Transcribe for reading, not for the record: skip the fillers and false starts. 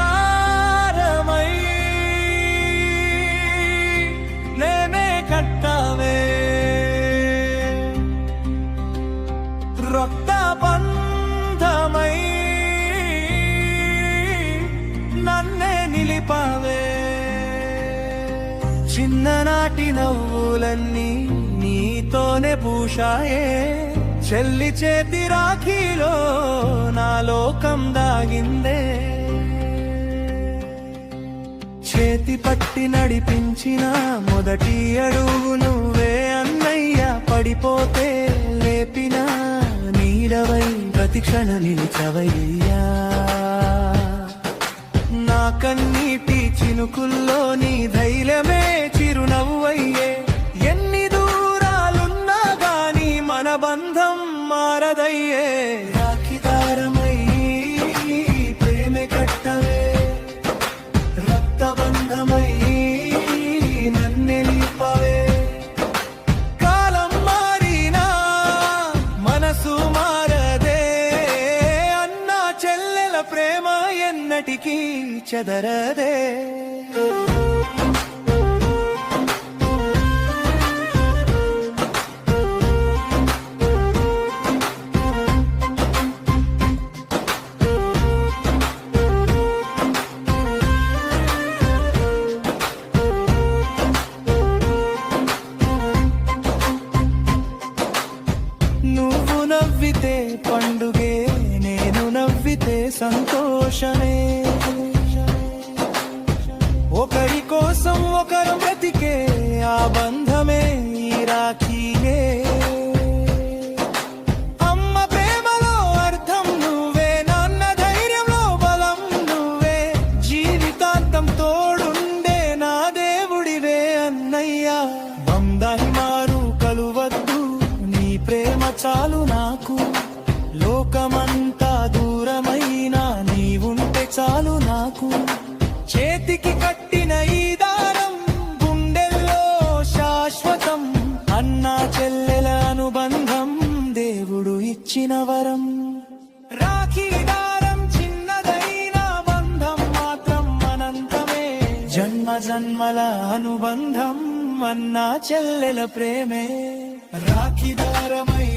రాఖీదారమై నేనే కట్టవే రక్త బంధమై నన్నే నిలిపావే చిన్ననాటి నవ్వులన్నీ నీతోనే పూషాయే చెల్లి చేతి రాఖీలో నా లోకం దాగిందే చేతి పట్టి నడిపించిన మొదటి అడుగు నువ్వే అన్నయ్య పడిపోతే లేపిన నీడవై ప్రతిక్షణ నిలిచవయ్యా నా కన్నీటి చినుకుల్లో నీ ధైర్యమే చిరునవ్వయ్యే ఎన్ని దూరాలున్నా గాని మన బంధం మారదయ్యే రాఖీదారమై ప్రేమే కట్టవే రక్తబంధమై నన్నే నిలిపవే కాలం మారినా మనసు మారదే అన్నా చెల్లెల ప్రేమ ఎన్నటికీ చెదరదే నువ్వు నవ్వితే పండుగే నేను నవ్వితే సంతోషమే ఒకరి కోసం ఒకరు బ్రతికే ఆ బంధమే ఈ రాఖీయే అమ్మ ప్రేమలో అర్థం నువ్వే నాన్న ధైర్యంలో బలం నువ్వే జీవితాంతం తోడుండే నా దేవుడివే అన్నయ్యా బంధాన్ని మారు కలువద్దు నీ ప్రేమ చాలు నాకు లోకమంతా దూరమైనా నీవుంటే చాలు నాకు చేతికి కట్టిన ఈ దారం గుండెల్లో శాశ్వతం అన్నా చెల్లెల అనుబంధం దేవుడు ఇచ్చిన వరం రాఖీ దారం చిన్నదైన బంధం మాత్రం అనంతమే జన్మ జన్మల అనుబంధం అన్నా చెల్లెల ప్రేమే రాఖీ దారమై